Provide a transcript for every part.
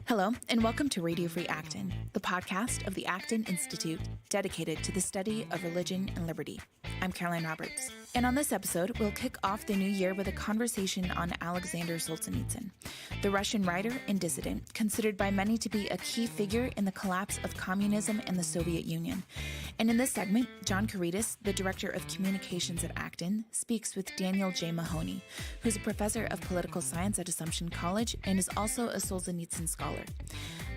Hello, and welcome to Radio Free Acton, the podcast of the Acton Institute dedicated to the study of religion and liberty. I'm Caroline Roberts, and on this episode, we'll kick off the new year with a conversation on Aleksandr Solzhenitsyn, the Russian writer and dissident, considered by many to be a key figure in the collapse of communism and the Soviet Union. And in this segment, John Couretas, the Director of Communications at Acton, speaks with Daniel J. Mahoney, who's a professor of political science at Assumption College and is also a Solzhenitsyn scholar.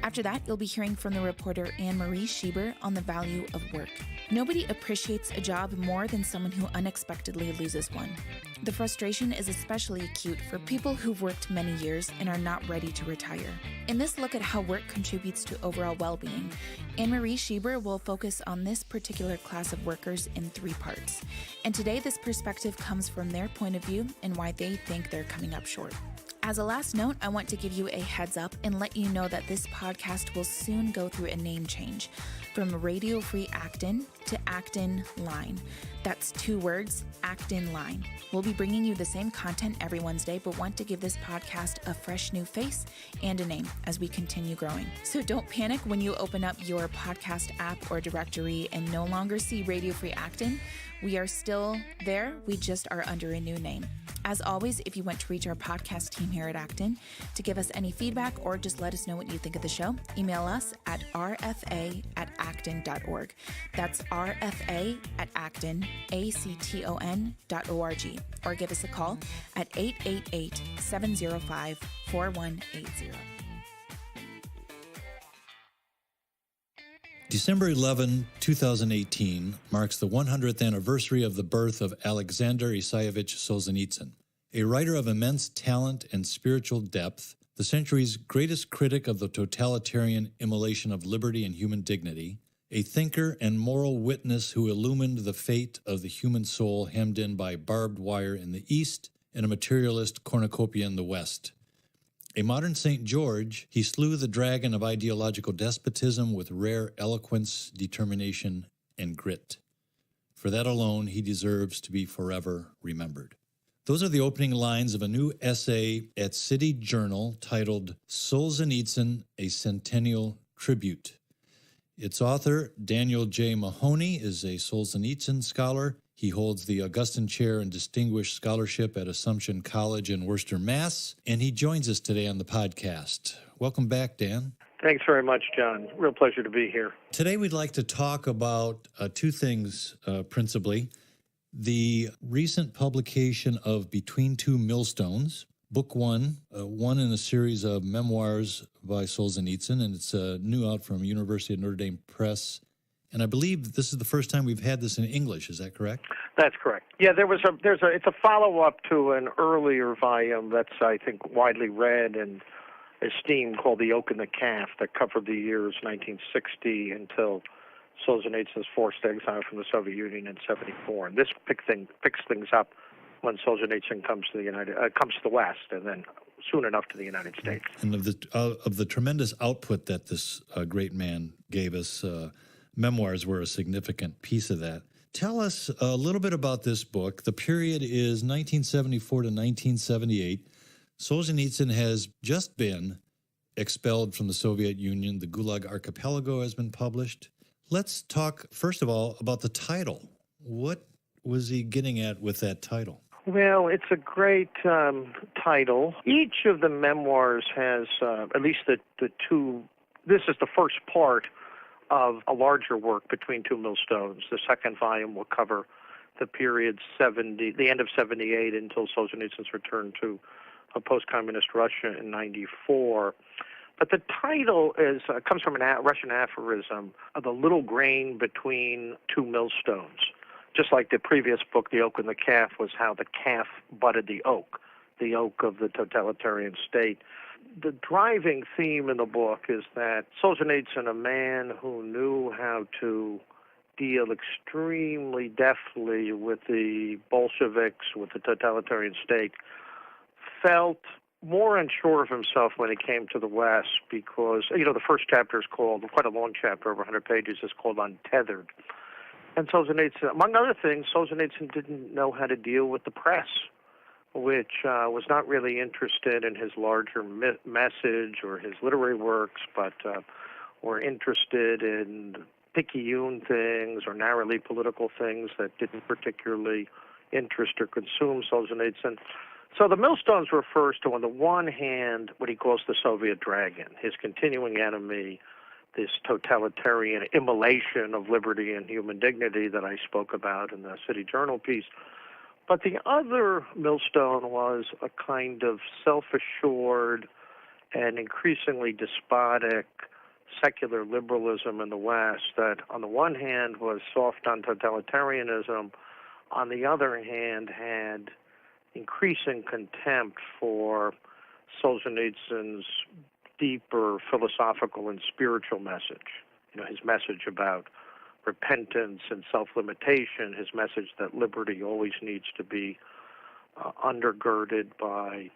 After that, you'll be hearing from the reporter Anne Marie Schieber on the value of work. Nobody appreciates a job more than someone who unexpectedly loses one. The frustration is especially acute for people who've worked many years and are not ready to retire. In this look at how work contributes to overall well-being, Anne Marie Schieber will focus on this particular class of workers in three parts. And today, this perspective comes from their point of view and why they think they're coming up short. As a last note, I want to give you a heads up and let you know that this podcast will soon go through a name change from Radio Free Acton to Acton Line. That's two words, Acton Line. We'll be bringing you the same content every Wednesday, but want to give this podcast a fresh new face and a name as we continue growing. So don't panic when you open up your podcast app or directory and no longer see Radio Free Acton. We are still there, we just are under a new name. As always, if you want to reach our podcast team here at Acton to give us any feedback or just let us know what you think of the show, email us at rfa@acton.org. That's rfa@acton, acton.org. Or give us a call at 888-705-4180. December 11, 2018 marks the 100th anniversary of the birth of Aleksandr Isaievich Solzhenitsyn. A writer of immense talent and spiritual depth, the century's greatest critic of the totalitarian immolation of liberty and human dignity, a thinker and moral witness who illumined the fate of the human soul hemmed in by barbed wire in the East and a materialist cornucopia in the West. A modern St. George, he slew the dragon of ideological despotism with rare eloquence, determination, and grit. For that alone, he deserves to be forever remembered. Those are the opening lines of a new essay at City Journal titled Solzhenitsyn, a Centennial Tribute. Its author, Daniel J. Mahoney, is a Solzhenitsyn scholar. He holds the Augustine Chair in Distinguished Scholarship at Assumption College in Worcester, Mass., and he joins us today on the podcast. Welcome back, Dan. Thanks very much, John. Real pleasure to be here. Today we'd like to talk about two things, principally. The recent publication of Between Two Millstones, Book I, one in a series of memoirs by Solzhenitsyn, and it's new out from University of Notre Dame Press. And I believe this is the first time we've had this in English. Is that correct? That's correct. Yeah, it's a follow-up to an earlier volume that's, I think, widely read and esteemed called The Oak and the Calf that covered the years 1960 until Solzhenitsyn's forced exile from the Soviet Union in 1974. And this picks things up when Solzhenitsyn comes to the West, and then soon enough to the United States. And of the tremendous output that this great man gave us, memoirs were a significant piece of that. Tell us a little bit about this book. The period is 1974 to 1978. Solzhenitsyn has just been expelled from the Soviet Union. The Gulag Archipelago has been published. Let's talk, first of all, about the title. What was he getting at with that title? Well, it's a great title. Each of the memoirs has, at least the two, this is the first part of a larger work, Between Two Millstones. The second volume will cover the period the end of 1978 until Solzhenitsyn's return to post-communist Russia in 1994. But the title comes from a Russian aphorism of the little grain between two millstones. Just like the previous book, The Oak and the Calf, was how the calf butted the oak of the totalitarian state. The driving theme in the book is that Solzhenitsyn, a man who knew how to deal extremely deftly with the Bolsheviks, with the totalitarian state, felt more unsure of himself when he came to the West because, the first chapter is called, quite a long chapter, over 100 pages, is called Untethered. And Solzhenitsyn, among other things, Solzhenitsyn didn't know how to deal with the press. which was not really interested in his larger message or his literary works, but were interested in picayune things or narrowly political things that didn't particularly interest or consume Solzhenitsyn. So the Millstones refers to, on the one hand, what he calls the Soviet dragon, his continuing enemy, this totalitarian immolation of liberty and human dignity that I spoke about in the City Journal piece. But the other millstone was a kind of self-assured and increasingly despotic secular liberalism in the West that, on the one hand, was soft on totalitarianism, on the other hand, had increasing contempt for Solzhenitsyn's deeper philosophical and spiritual message. His message about repentance and self-limitation, his message that liberty always needs to be undergirded by,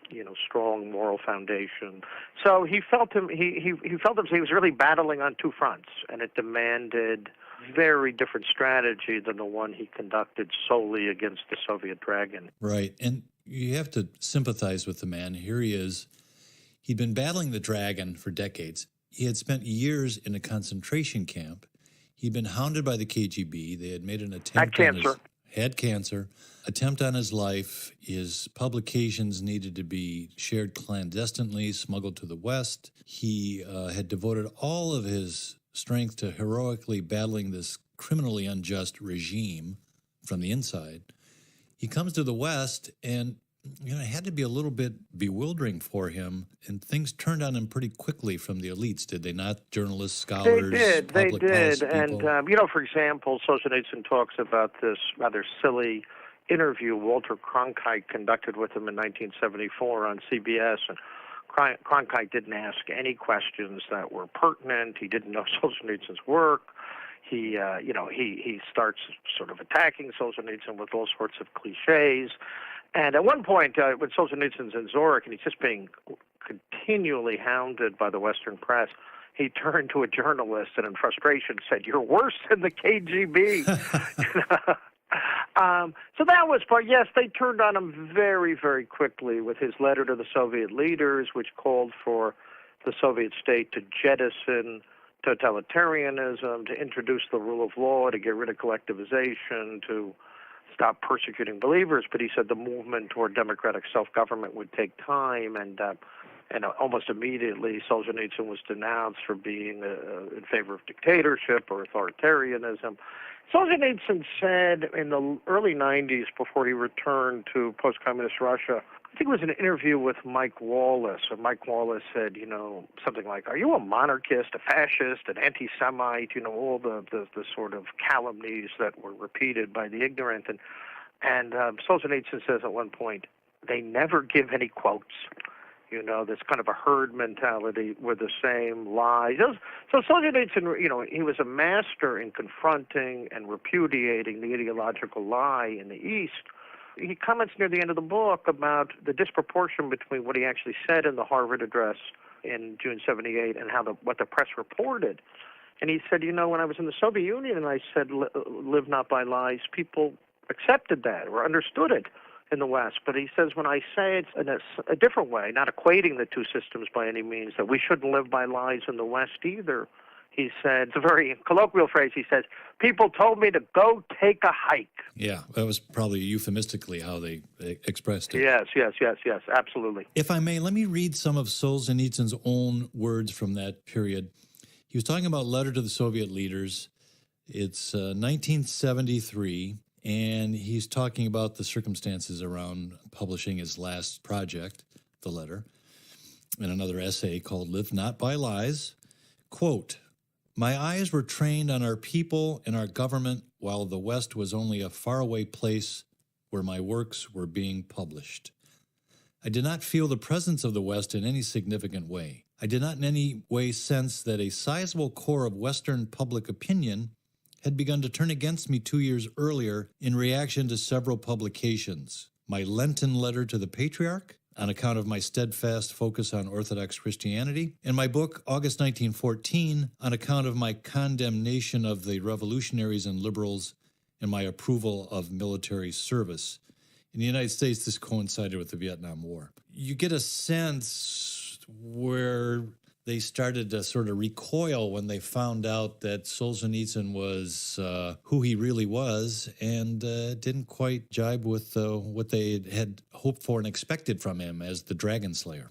strong moral foundation. So he felt he was really battling on two fronts, and it demanded very different strategy than the one he conducted solely against the Soviet dragon. Right, and you have to sympathize with the man. Here he is. He'd been battling the dragon for decades. He had spent years in a concentration camp. He'd been hounded by the KGB. They had made an attempt had cancer, attempt on his life. His publications needed to be shared clandestinely, smuggled to the West. He had devoted all of his strength to heroically battling this criminally unjust regime from the inside. He comes to the West, and it had to be a little bit bewildering for him, and things turned on him pretty quickly from the elites, did they not? Journalists, scholars, They did. And, people. For example, Solzhenitsyn talks about this rather silly interview Walter Cronkite conducted with him in 1974 on CBS, and Cronkite didn't ask any questions that were pertinent. He didn't know Solzhenitsyn's work. He starts sort of attacking Solzhenitsyn with all sorts of cliches. And at one point, when Solzhenitsyn's in Zurich and he's just being continually hounded by the Western press, he turned to a journalist and in frustration said, "You're worse than the KGB." So that was part. Yes, they turned on him very, very quickly with his letter to the Soviet leaders, which called for the Soviet state to jettison totalitarianism, to introduce the rule of law, to get rid of collectivization, to stop persecuting believers. But he said the movement toward democratic self-government would take time, and almost immediately Solzhenitsyn was denounced for being in favor of dictatorship or authoritarianism. Solzhenitsyn said in the early 90s, before he returned to post-communist Russia, I think it was an interview with Mike Wallace, and Mike Wallace said, something like, "Are you a monarchist, a fascist, an anti-Semite?" All the sort of calumnies that were repeated by the ignorant. And Solzhenitsyn says at one point, "They never give any quotes." This kind of a herd mentality with the same lies. So Solzhenitsyn, he was a master in confronting and repudiating the ideological lie in the East. He comments near the end of the book about the disproportion between what he actually said in the Harvard address in June 78 and what the press reported. And he said, when I was in the Soviet Union and I said, live not by lies, people accepted that or understood it in the West. But he says, when I say it in a different way, not equating the two systems by any means, that we shouldn't live by lies in the West either. He said, it's a very colloquial phrase, he says, people told me to go take a hike. Yeah, that was probably euphemistically how they expressed it. Yes, absolutely. If I may, let me read some of Solzhenitsyn's own words from that period. He was talking about Letter to the Soviet Leaders. It's 1973, and he's talking about the circumstances around publishing his last project, the letter, in another essay called Live Not by Lies. Quote, "My eyes were trained on our people and our government while the West was only a faraway place where my works were being published. I did not feel the presence of the West in any significant way. I did not in any way sense that a sizable core of Western public opinion had begun to turn against me 2 years earlier in reaction to several publications. My Lenten letter to the Patriarch, on account of my steadfast focus on Orthodox Christianity, and my book, August 1914, on account of my condemnation of the revolutionaries and liberals and my approval of military service. In the United States, this coincided with the Vietnam War. You get a sense where they started to sort of recoil when they found out that Solzhenitsyn was who he really was, and didn't quite jibe with what they had hoped for and expected from him as the Dragon Slayer.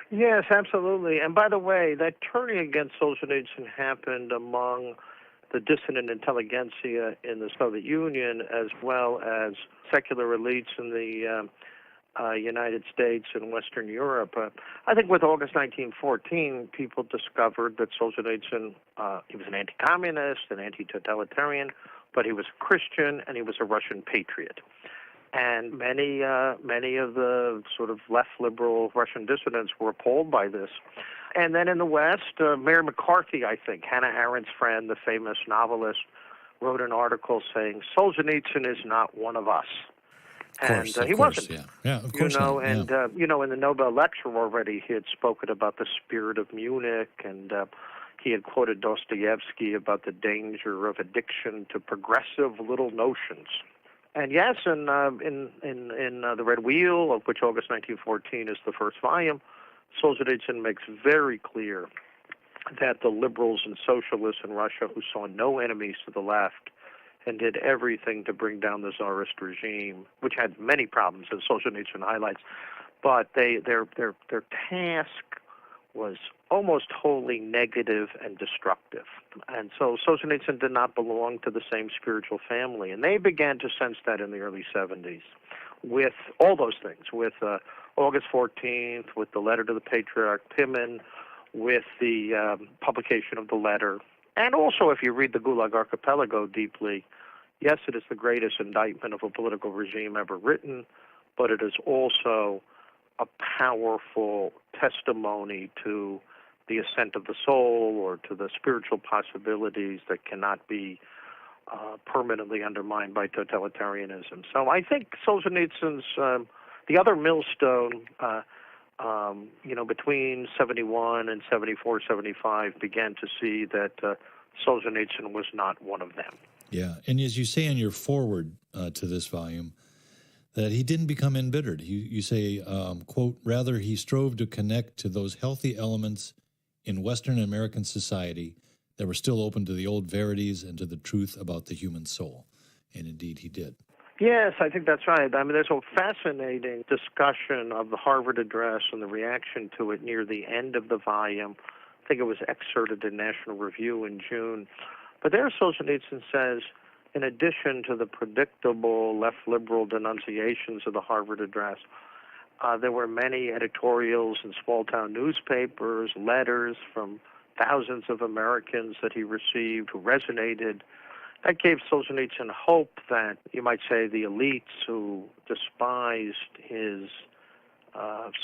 Yes, absolutely. And by the way, that turning against Solzhenitsyn happened among the dissident intelligentsia in the Soviet Union, as well as secular elites in the United States and Western Europe. I think with August 1914, people discovered that Solzhenitsyn, he was an anti-communist, an anti-totalitarian, but he was a Christian and he was a Russian patriot. And many of the sort of left liberal Russian dissidents were appalled by this. And then in the West, Mayor McCarthy, I think, Hannah Arendt's friend, the famous novelist, wrote an article saying Solzhenitsyn is not one of us. And he wasn't. Yeah, of course not. And in the Nobel lecture already, he had spoken about the spirit of Munich, and he had quoted Dostoevsky about the danger of addiction to progressive little notions. And yes, in The Red Wheel, of which August 1914 is the first volume, Solzhenitsyn makes very clear that the liberals and socialists in Russia, who saw no enemies to the left and did everything to bring down the Tsarist regime, which had many problems, as Solzhenitsyn highlights, but their task was almost wholly negative and destructive. And so Solzhenitsyn did not belong to the same spiritual family. And they began to sense that in the early 70s with all those things, with August 14th, with the letter to the Patriarch Pimen, with the publication of the letter. And also, if you read the Gulag Archipelago deeply, yes, it is the greatest indictment of a political regime ever written, but it is also a powerful testimony to the ascent of the soul or to the spiritual possibilities that cannot be permanently undermined by totalitarianism. So I think Solzhenitsyn's, the other millstone, between 71 and 74, 75, began to see that Solzhenitsyn was not one of them. Yeah, and as you say in your foreword to this volume, that he didn't become embittered. You say, quote, rather he strove to connect to those healthy elements in Western American society that were still open to the old verities and to the truth about the human soul. And indeed he did. Yes, I think that's right. I mean, there's a fascinating discussion of the Harvard Address and the reaction to it near the end of the volume. I think it was excerpted in National Review in June. But there Solzhenitsyn says, in addition to the predictable left-liberal denunciations of the Harvard Address, there were many editorials in small-town newspapers, letters from thousands of Americans that he received who resonated. That gave Solzhenitsyn hope that, you might say, the elites who despised his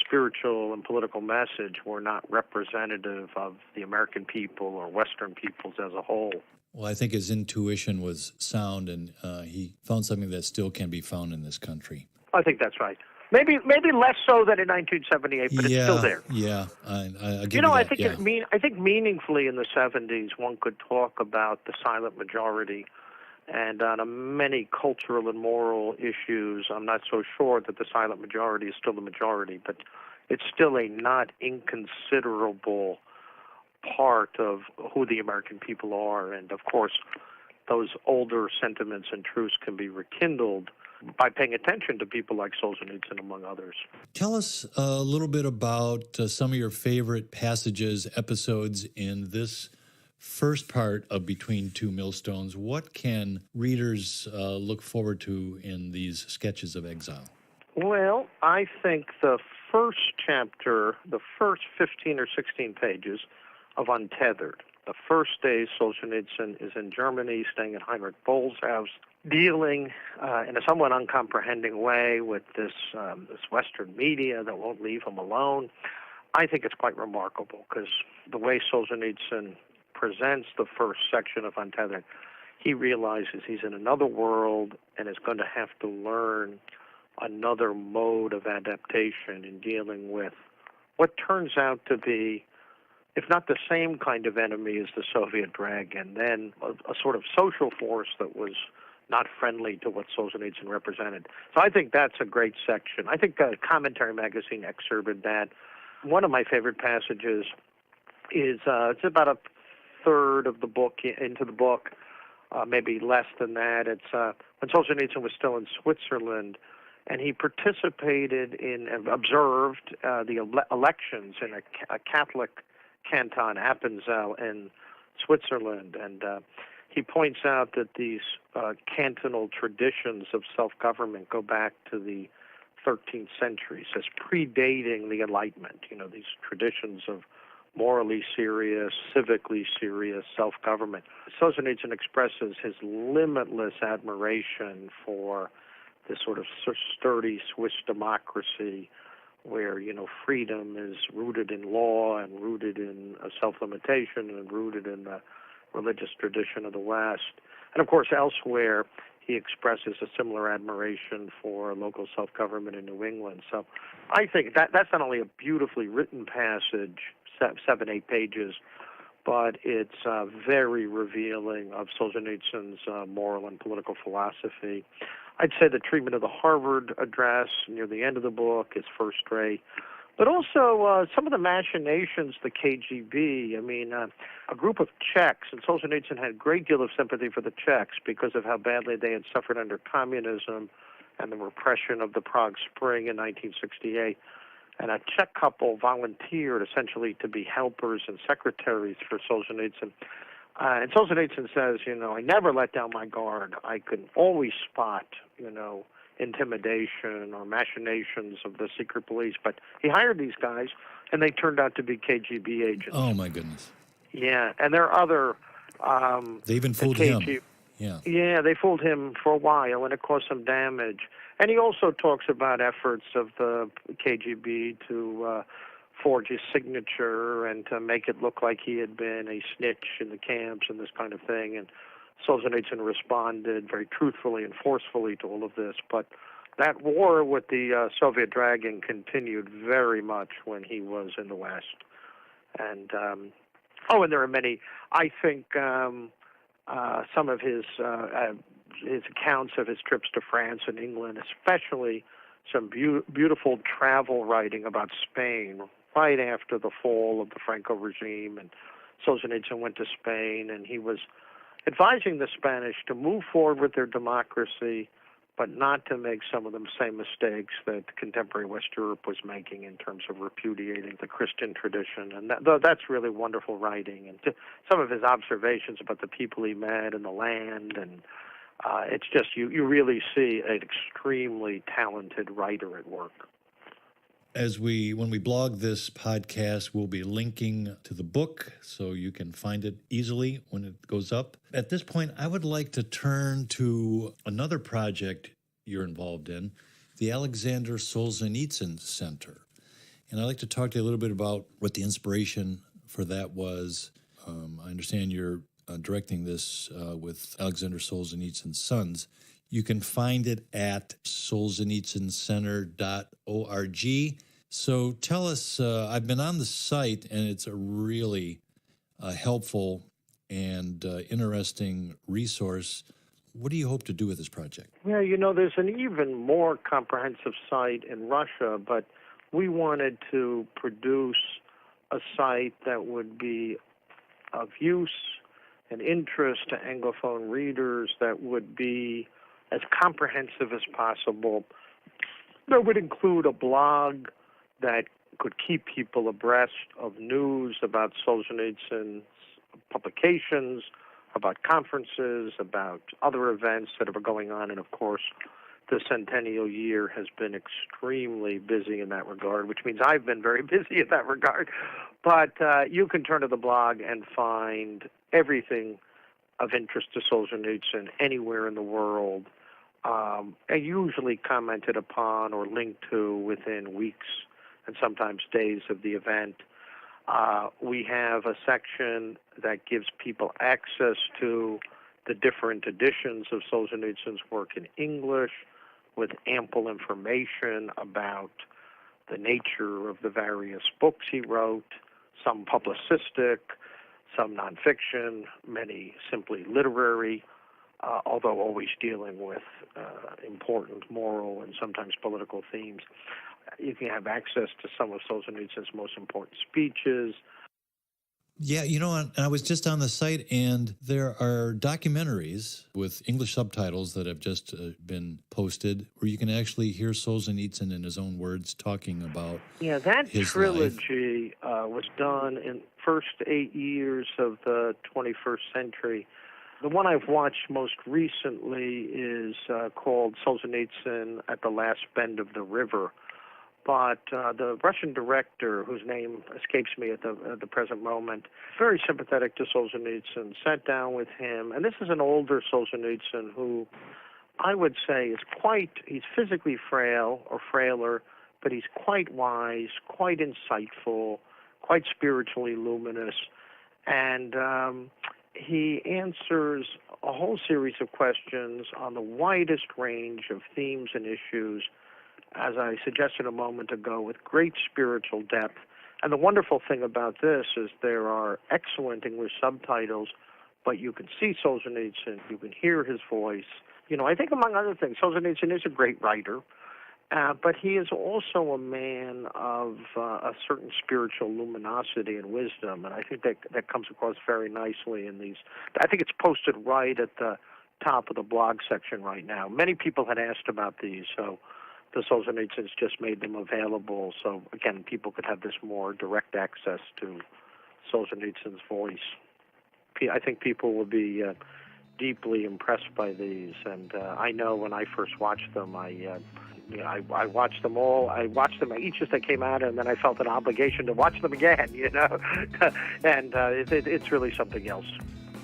spiritual and political message were not representative of the American people or Western peoples as a whole. Well, I think his intuition was sound, and he found something that still can be found in this country. I think that's right. Maybe less so than in 1978, but it's still there. Yeah, I give you that. I think meaningfully in the 70s, one could talk about the silent majority, and on many cultural and moral issues, I'm not so sure that the silent majority is still the majority, but it's still a not inconsiderable part of who the American people are. And of course, those older sentiments and truths can be rekindled by paying attention to people like Solzhenitsyn, among others. Tell us a little bit about some of your favorite passages, episodes in this first part of Between Two Millstones. What can readers look forward to in these sketches of exile? Well, I think the first chapter, the first 15 or 16 pages of Untethered. The first day Solzhenitsyn is in Germany, staying at Heinrich Boll's house, dealing in a somewhat uncomprehending way with this Western media that won't leave him alone. I think it's quite remarkable because the way Solzhenitsyn presents the first section of Untethered, he realizes he's in another world and is going to have to learn another mode of adaptation in dealing with what turns out to be, if not the same kind of enemy as the Soviet dragon, then a sort of social force that was not friendly to what Solzhenitsyn represented. So I think that's a great section. I think Commentary Magazine excerpted that. One of my favorite passages is it's about a third of the book into the book, maybe less than that. It's when Solzhenitsyn was still in Switzerland, and he participated in and observed the elections in a Catholic canton, Appenzell, in Switzerland. And he points out that these cantonal traditions of self-government go back to the 13th century, says predating the Enlightenment, these traditions of morally serious, civically serious self-government. Solzhenitsyn expresses his limitless admiration for this sort of sturdy Swiss democracy where, freedom is rooted in law and rooted in self-limitation and rooted in the religious tradition of the West. And, of course, elsewhere, he expresses a similar admiration for local self-government in New England. So I think that's not only a beautifully written passage, 7-8 pages, but it's very revealing of Solzhenitsyn's moral and political philosophy. I'd say the treatment of the Harvard address near the end of the book is first rate. But also some of the machinations, the KGB. I mean, a group of Czechs, and Solzhenitsyn had a great deal of sympathy for the Czechs because of how badly they had suffered under communism and the repression of the Prague Spring in 1968. And a Czech couple volunteered essentially to be helpers and secretaries for Solzhenitsyn. And Solzhenitsyn says, I never let down my guard. I can always spot, intimidation or machinations of the secret police. But he hired these guys, and they turned out to be KGB agents. Oh, my goodness. Yeah, and there are other... they even fooled him. Yeah, they fooled him for a while, and it caused some damage. And he also talks about efforts of the KGB to forge his signature and to make it look like he had been a snitch in the camps and this kind of thing. And Solzhenitsyn responded very truthfully and forcefully to all of this. But that war with the Soviet dragon continued very much when he was in the West. And, and there are many, I think, some of his accounts of his trips to France and England, especially some beautiful travel writing about Spain right after the fall of the Franco regime. And Solzhenitsyn went to Spain, and he was advising the Spanish to move forward with their democracy, but not to make some of the same mistakes that contemporary West Europe was making in terms of repudiating the Christian tradition. And that's really wonderful writing. And some of his observations about the people he met and the land, and it's just, you really see an extremely talented writer at work. When we blog this podcast, we'll be linking to the book so you can find it easily when it goes up. At this point, I would like to turn to another project you're involved in, the Aleksandr Solzhenitsyn Center. And I'd like to talk to you a little bit about what the inspiration for that was. I understand you're directing this with Aleksandr Solzhenitsyn's sons. You can find it at solzhenitsyncenter.org. So tell us, I've been on the site, and it's a really helpful and interesting resource. What do you hope to do with this project? Yeah, there's an even more comprehensive site in Russia, but we wanted to produce a site that would be of use and interest to Anglophone readers, that would be as comprehensive as possible, that would include a blog that could keep people abreast of news about Solzhenitsyn's publications, about conferences, about other events that are going on. And, of course, the centennial year has been extremely busy in that regard, which means I've been very busy in that regard. But you can turn to the blog and find everything of interest to Solzhenitsyn anywhere in the world, and usually commented upon or linked to within weeks and sometimes days of the event. We have a section that gives people access to the different editions of Solzhenitsyn's work in English, with ample information about the nature of the various books he wrote, some publicistic, some nonfiction, many simply literary. although always dealing with important moral and sometimes political themes. You can have access to some of Solzhenitsyn's most important speeches. Yeah, and I was just on the site, and there are documentaries with English subtitles that have just been posted where you can actually hear Solzhenitsyn in his own words talking about that his trilogy was done in first 8 years of the 21st century. The one I've watched most recently is called Solzhenitsyn at the Last Bend of the River. But the Russian director, whose name escapes me at the present moment, very sympathetic to Solzhenitsyn, sat down with him. And this is an older Solzhenitsyn who I would say he's physically frail or frailer, but he's quite wise, quite insightful, quite spiritually luminous. And he answers a whole series of questions on the widest range of themes and issues, as I suggested a moment ago, with great spiritual depth. And the wonderful thing about this is there are excellent English subtitles, but you can see Solzhenitsyn, you can hear his voice. I think among other things, Solzhenitsyn is a great writer, but he is also a man of a certain spiritual luminosity and wisdom, and I think that comes across very nicely in these. I think it's posted right at the top of the blog section right now. Many people had asked about these, so the Solzhenitsyns just made them available, so again, people could have this more direct access to Solzhenitsyn's voice. I think people will be deeply impressed by these, and I know when I first watched them, I watched them all. I watched them each as they came out, and then I felt an obligation to watch them again, and it's really something else.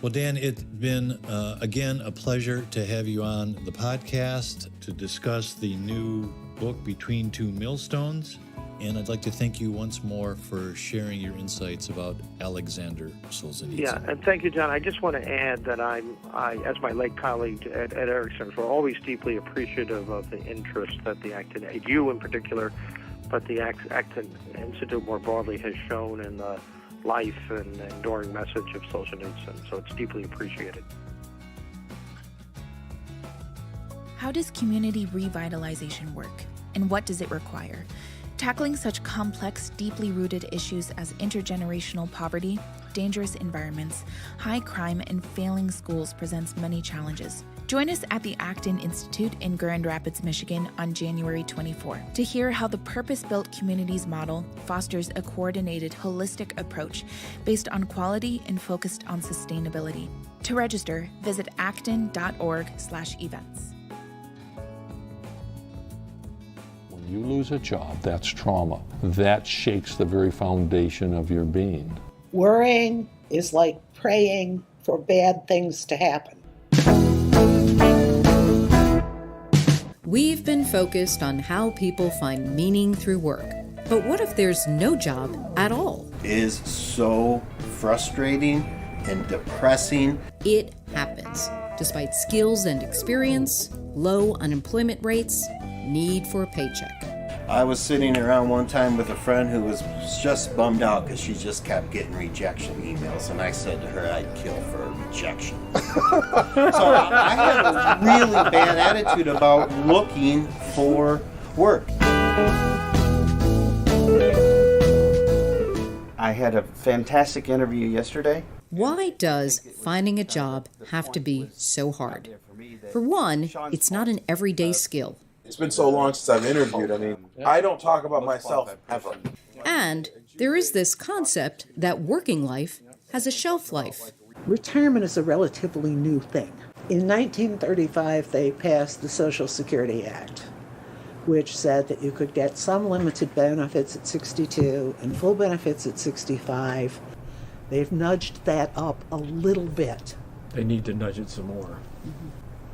Well, Dan, it's been, again, a pleasure to have you on the podcast to discuss the new book, Between Two Millstones. And I'd like to thank you once more for sharing your insights about Aleksandr Solzhenitsyn. Yeah, and thank you, John. I just want to add that I, as my late colleague at Ericsson, we're always deeply appreciative of the interest that the Acton, you in particular, but the Acton Institute more broadly has shown in the life and enduring message of Solzhenitsyn, so it's deeply appreciated. How does community revitalization work, and what does it require? Tackling such complex, deeply rooted issues as intergenerational poverty, dangerous environments, high crime, and failing schools presents many challenges. Join us at the Acton Institute in Grand Rapids, Michigan on January 24 to hear how the purpose-built communities model fosters a coordinated, holistic approach based on quality and focused on sustainability. To register, visit acton.org/events. You lose a job, that's trauma. That shakes the very foundation of your being. Worrying is like praying for bad things to happen. We've been focused on how people find meaning through work. But what if there's no job at all? It is so frustrating and depressing. It happens. Despite skills and experience, low unemployment rates, need for a paycheck. I was sitting around one time with a friend who was just bummed out because she just kept getting rejection emails, and I said to her I'd kill for a rejection. So I had a really bad attitude about looking for work. I had a fantastic interview yesterday. Why does finding a job have to be so hard? For one, it's not an everyday skill. It's been so long since I've interviewed. I don't talk about myself ever. And there is this concept that working life has a shelf life. Retirement is a relatively new thing. In 1935, they passed the Social Security Act, which said that you could get some limited benefits at 62 and full benefits at 65. They've nudged that up a little bit. They need to nudge it some more.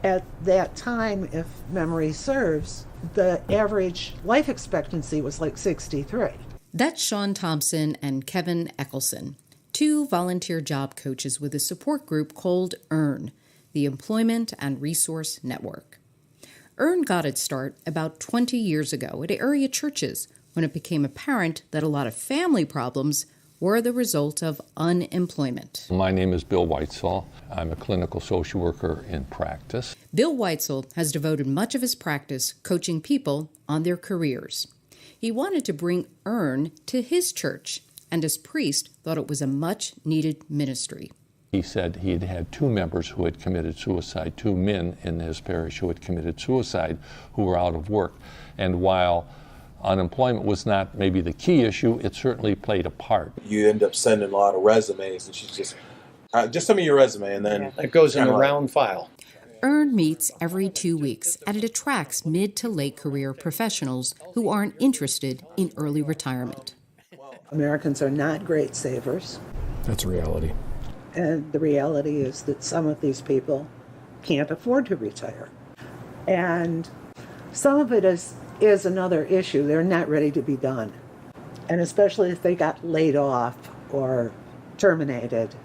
At that time, if memory serves, the average life expectancy was like 63. That's Sean Thompson and Kevin Eckelson, two volunteer job coaches with a support group called EARN, the Employment and Resource Network. EARN got its start about 20 years ago at area churches when it became apparent that a lot of family problems were the result of unemployment. My name is Bill Whitesell. I'm a clinical social worker in practice. Bill Whitesell has devoted much of his practice coaching people on their careers. He wanted to bring EARN to his church, and as priest thought it was a much-needed ministry. He said he had had 2 members who had committed suicide, 2 men in his parish who had committed suicide, who were out of work. And while unemployment was not maybe the key issue, it certainly played a part. You end up sending a lot of resumes, and she's just send me your resume, and then it goes in a round file. EARN meets every 2 weeks, and it attracts mid to late career professionals who aren't interested in early retirement. Americans are not great savers. That's a reality. And the reality is that some of these people can't afford to retire. And some of it is another issue. They're not ready to be done. And especially if they got laid off or terminated,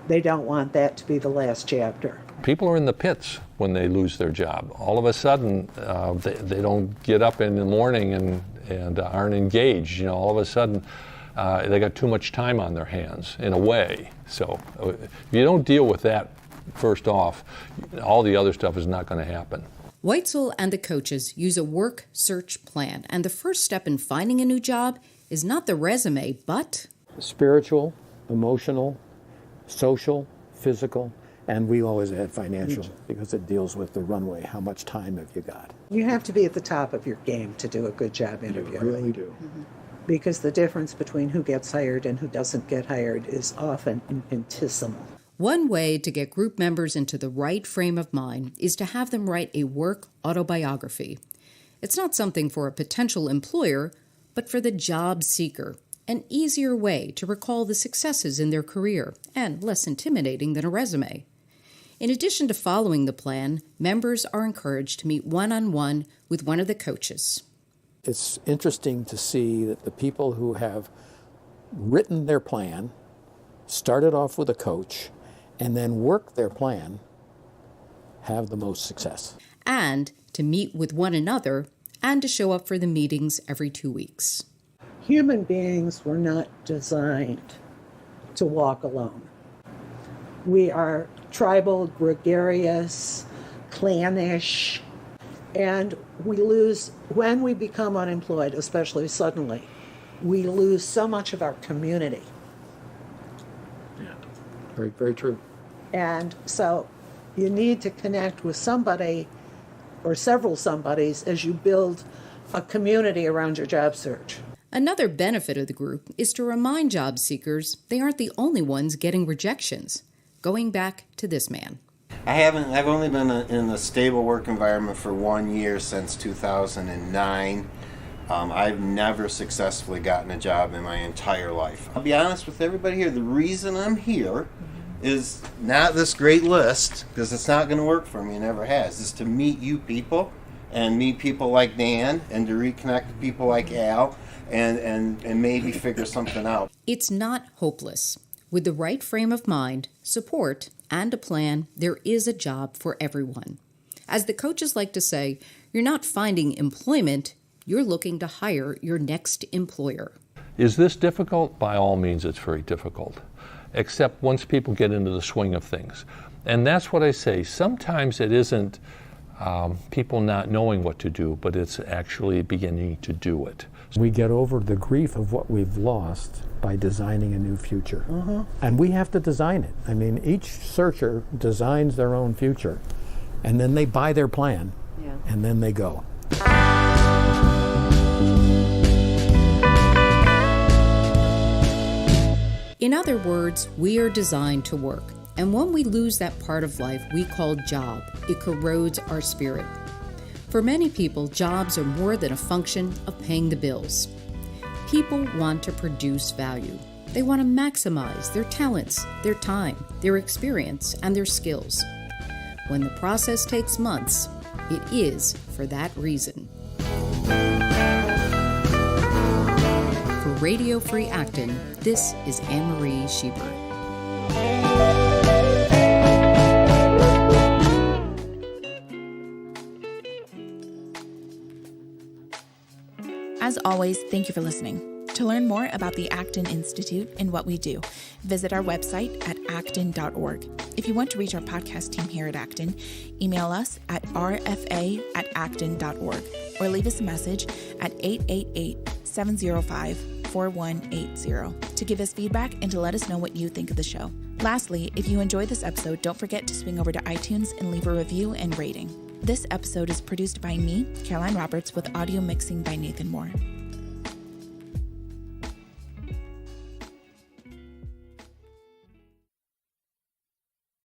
they don't want that to be the last chapter. People are in the pits when they lose their job. All of a sudden, they don't get up in the morning and aren't engaged. You know, all of a sudden, they got too much time on their hands, in a way. So if you don't deal with that first off, all the other stuff is not going to happen. Whitesell and the coaches use a work search plan, and the first step in finding a new job is not the resume, but Spiritual, emotional, social, physical, and we always add financial because it deals with the runway. How much time have you got? You have to be at the top of your game to do a good job interviewing. You really do. Mm-hmm. Because the difference between who gets hired and who doesn't get hired is often infinitesimal. one way to get group members into the right frame of mind is to have them write a work autobiography. It's not something for a potential employer, but for the job seeker, an easier way to recall the successes in their career and less intimidating than a resume. In addition to following the plan, members are encouraged to meet one-on-one with one of the coaches. It's interesting to see that the people who have written their plan, started off with a coach, and then worked their plan, have the most success. And to meet with one another and to show up for the meetings every 2 weeks. Human beings were not designed to walk alone. We are tribal, gregarious, clannish, and we lose, when we become unemployed, especially suddenly, we lose so much of our community. Yeah, very, very true. And so you need to connect with somebody or several somebodies as you build a community around your job search. Another benefit of the group is to remind job seekers they aren't the only ones getting rejections. Going back to this man. I've only been in a stable work environment for 1 year since 2009. I've never successfully gotten a job in my entire life. I'll be honest with everybody here, the reason I'm here is not this great list, because it's not going to work for me, it never has, is to meet you people and meet people like Dan and to reconnect with people like Al and maybe figure something out. It's not hopeless. With the right frame of mind, support, and a plan, there is a job for everyone. As the coaches like to say, you're not finding employment, you're looking to hire your next employer. Is this difficult? By all means, it's very difficult, except once people get into the swing of things. And that's what I say. Sometimes it isn't people not knowing what to do, but it's actually beginning to do it. We get over the grief of what we've lost by designing a new future. And we have to design it. I mean, each searcher designs their own future, and then they buy their plan, and then they go. In other words, we are designed to work. And when we lose that part of life we call job, it corrodes our spirit. For many people, jobs are more than a function of paying the bills. People want to produce value. They want to maximize their talents, their time, their experience, and their skills. When the process takes months, it is for that reason. For Radio Free Acton, this is Anne Marie Schieber. As always, thank you for listening. To learn more about the Acton Institute and what we do, visit our website at acton.org. If you want to reach our podcast team here at Acton, email us at rfa@acton.org or leave us a message at 888-705-4180 to give us feedback and to let us know what you think of the show. Lastly, if you enjoyed this episode, don't forget to swing over to iTunes and leave a review and rating. This episode is produced by me, Caroline Roberts, with audio mixing by Nathan Moore.